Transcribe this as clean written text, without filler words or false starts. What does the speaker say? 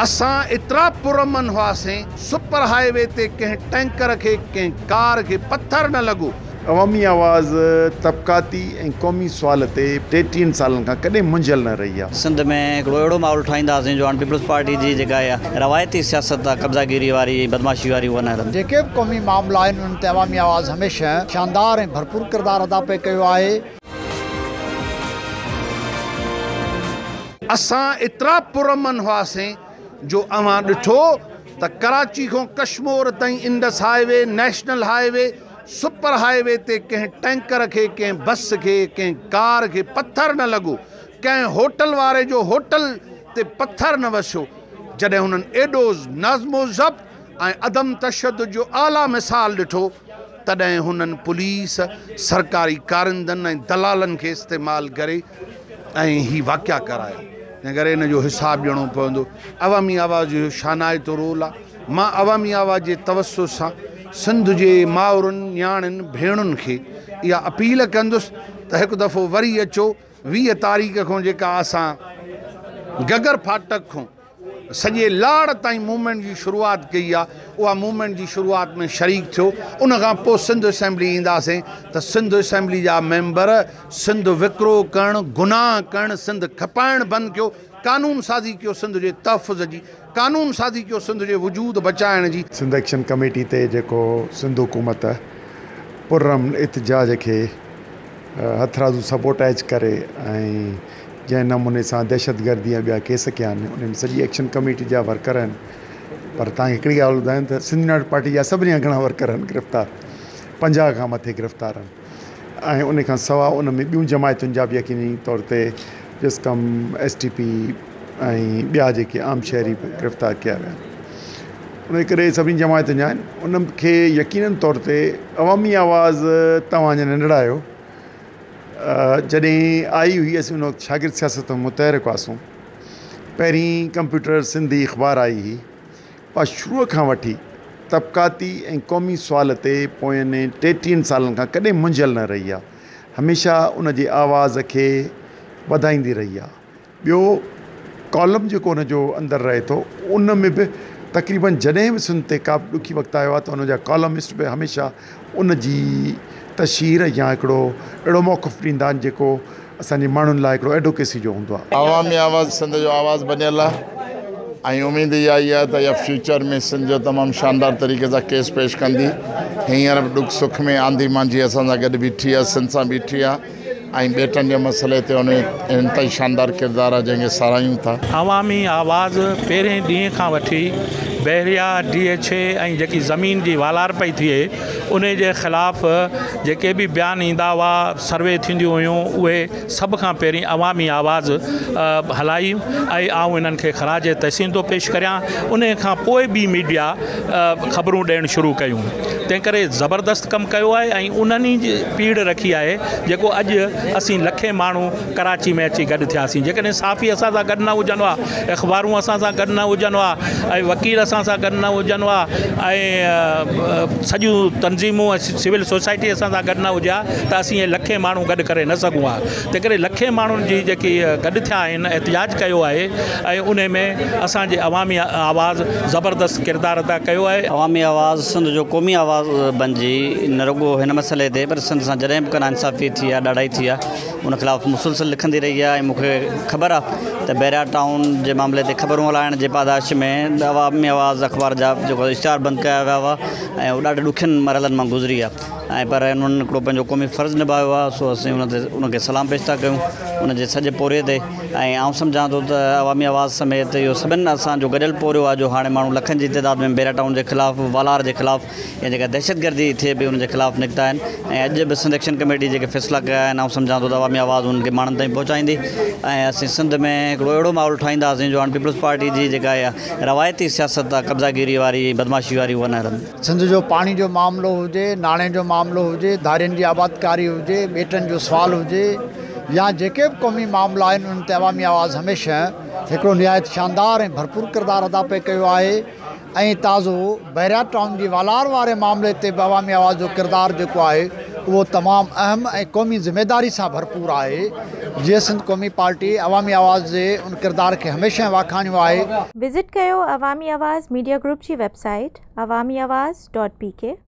असां एतिरा पुरमन हुआसीं, सुपर हाईवे ते कंहिं टैंकर खे कंहिं कार खे पत्थर न लॻो। अवामी आवाज़ तबक़ाती ऐं क़ौमी सुवाल ते 33 सालनि खां कॾहिं मुंझल न रही आहे। सिंध में हिकिड़ो अहिड़ो माहौल ठाहींदासीं जो हाणे पीपल्स पार्टी जी जेका आहे रवायती सियासत आहे, कब्ज़ागिरी वारी बदमाशी वारी, उहा न रहंदी। जेके बि क़ौमी मामला आहिनि उन्हनि ते अवामी आवाज़ हमेशह शानदार ऐं भरपूर किरदारु अदा पे कयो आहे। असां एतिरा पुरमन हुआसीं जो अवां ॾिठो त कराची खां कश्मीर ताईं Indus highway, national highway, super highway ते कंहिं टैंकर खे, कंहिं बस खे, कंहिं कार खे पत्थर न लॻो, कंहिं होटल वारे जो होटल ते पत्थर न वसियो। जॾहिं हुननि एॾो नज़्मो ज़ब्त ऐं अदम तशद्दुद जो आला मिसाल ॾिठो, तॾहिं हुननि पुलिस, सरकारी कारिंदनि ऐं दलालनि खे इस्तेमालु करे ऐं ही वाक़िया कराया। तंहिं करे इन जो हिसाबु ॾियणो पवंदो। अवामी आवाज़ जो शानाइतो रोल आहे। मां अवामी आवाज़ जे तवसुस सां सिंध जे माउरुनि, न्याणियुनि, भेणुनि खे इहा अपील कंदुसि त हिकु दफ़ो वरी अचो। 20 तारीख़ खां जेका असां गगर फाटक खां सॼे लाड़ ताईं मूवमेंट जी शुरूआति कई आहे, उहा मूवमेंट जी शुरूआति में शरीक थियो। उन खां पोइ सिंध असेंबली ईंदासीं त सिंध असेंबली जा मेंबर सिंध विकिरो करणु, गुनाह करणु, सिंध खपाइणु बंदि कयो, कानून साज़ी कयो, सिंध जे तहफ़ुज़ जी कानून साज़ी कयो, सिंध जे वजूद बचाइण जी। सिंध एक्शन कमेटी ते जेको सिंध हुकूमत पुरम इतिजाज खे हथरादू सबोटाइज करे ऐं जंहिं नमूने सां दहशतगर्दी या ॿिया केस कया आहिनि, उन में सॼी एक्शन कमेटी जा वर्कर आहिनि। पर तव्हांखे हिकिड़ी ॻाल्हि ॿुधायां त सिंध यूनाइटेड पार्टी जा सभिनी खां घणा वर्कर आहिनि गिरफ़्तार, 50 खां मथे गिरफ़्तार आहिनि। ऐं उन खां सवाइ उन में ॿियूं जमायतुनि जा बि यकीनी तौर ते जिस्कम, SDP ऐं ॿिया जेके आम शहरी बि गिरफ़्तार कया विया आहिनि। उन करे सभिनी जमायतुनि जा आहिनि। उनखे यकीननि तौर ते अवामी आवाज़ तव्हां जे नंढड़ा आहियो, जॾहिं आई हुई असीं उन वक़्तु शागिर्द सियासत में मुतहरिक हुआसीं। पहिरीं कंप्यूटर सिंधी अख़बार आई हुई। पर शुरूअ खां वठी तबक़ाती ऐं क़ौमी सुवाल ते पोयनि 33 सालनि खां कॾहिं मुंझल न रही आहे। हमेशह उन जी आवाज़ खे वधाईंदी रही आहे। ॿियो कॉलम जेको उन जो अंदरि रहे थो, उन में बि तक़रीबन जॾहिं बि सिंध ते का बि ॾुखी वक़्तु आयो आहे त उन जा कॉलमिस्ट बि हमेशह उन जी तशहीर या हिकिड़ो अहिड़ो मौक़िफ़ ॾींदा आहिनि जेको असांजे माण्हुनि लाइ हिकिड़ो एडवोकेसी जो हूंदो आहे। अवामी आवाज़ सिंध जो आवाज़ बनियल आहे ऐं उमेद इहा ई आहे त इहा फ्यूचर में सिंध जो तमामु शानदार तरीक़े सां केस पेश कंदी। हींअर बि ॾुख सुख में आंधी मांझी असां सां गॾु बीठी आहे, सिंध सां बीठी आहे ऐं बेटनि जे मसइले ते उन इंतई शानदार किरदारु आहे जंहिंखे सारायूं था। अवामी आवाज़ पहिरें ॾींहं खां वठी बहरिया, DHA ऐं जेकी ज़मीन जी वालार पई थिए उन जे ख़िलाफ़ जेके बि बयान ईंदा हुआ, सर्वे थींदियूं हुयूं, उहे सभ खां पहिरीं अवामी आवाज़ हलाई ऐं आऊं इन्हनि खे ख़राज तहसीन थो पेश करियां। उन खां पोइ बि मीडिया ख़बरूं ॾियणु शुरू कयूं। तंहिं करे ज़बरदस्त कमु कयो आहे ऐं उन्हनि जी पीड़ रखी आहे जेको अॼु असीं लखे माण्हू कराची में अची गॾु थियासीं। जेकॾहिं साफ़ी असां सां गॾु न हुजनि हा, अख़बारूं असां सां गॾु न हुजनि हा ऐं वकील असां सां गॾु न हुजनि हा ऐं सॼियूं तंज़ीमूं सिविल सोसाइटी असां सां गॾु न हुजे हा त असीं इहे लखे माण्हू गॾु करे न सघूं हा। तंहिं करे लखे माण्हुनि जी जेकी गॾु थिया आहिनि, एहतिजाज कयो आहे ऐं उन में असांजे अवामी आवाज़ ज़बरदस्त किरदारु अदा कयो आहे। अवामी आवाज़ सिंध जो क़ौमी आवाज़ बणिजी न रुॻो हिन मसइले ते, पर सिंध सां जॾहिं बि का नाइंसाफ़ी थी आहे, ॾाढाई थी आहे, उन ख़िलाफ़ु मुसलसिल लिखंदी रही आहे। ऐं मूंखे ख़बर आहे त बहरिया टाउन जे मामले ते ख़बरूं हलाइण जे पादाश में अवामी आवाज़ अख़बार जा जेको इश्तिहार बंदि कया विया हुआ ऐं उहो ॾाढे ॾुखियनि मरहलनि मां गुज़री आहे। ऐं पर उन्हनि हिकिड़ो पंहिंजो क़ौमी फ़र्ज़ु निभायो आहे, सो असीं उनखे सलाम पेश था कयूं उन जे सॼे पोरे ते। ऐं आउं सम्झां थो त अवामी आवाज़ समेत इहो सभिनि असांजो गॾियल पोरियो आहे जो हाणे माण्हू लखनि जी तइदाद में बहरिया टाउन जे ख़िलाफ़ु, वालार जे ख़िलाफ़ु या जेका दहशतगर्दी थिए पई उन जे ख़िलाफ़ु निकिता आहिनि। ऐं अॼु बि सिंध एक्शन कमेटी जेके फ़ैसिला कया आहिनि, आउं सम्झां थो त अवामी आवाज़ उन्हनि खे माण्हुनि ताईं पहुचाईंदी ऐं असीं सिंध में हिकिड़ो अहिड़ो माहौल ठाहींदासीं जो हाणे पीपल्स पार्टी जी जेका आहे रवायती सियासत आहे, कब्ज़ागिरी वारी, बदमाशी वारी, उहा न रहंदी। सिंध जो पाणी जो मामिलो हुजे, नाणे जो मामिलो हुजे, धारियुनि जी आबादकारी हुजे, ॿेटनि जो सुवाल हुजे या जेके बि क़ौमी मामला आहिनि, उन्हनि ते अवामी आवाज़ हमेशह हिकिड़ो निहायत शानदार ऐं भरपूर किरदारु अदा पे कयो आहे। ऐं ताज़ो बहरिया टाउन जी वालार वारे मामले ते बि अवामी आवाज़ जो किरदारु जेको आहे वो तमामु अहम ऐं क़ौमी ज़िम्मेदारी सां भरपूर आहे। जीअं सिंध क़ौमी पार्टी अवामी आवाज़ जे उन किरदार खे हमेशह वाखाणियो आहे। विज़िट कयो अवामी आवाज़ मीडिया ग्रुप जी वेबसाइट awamiawaz.pk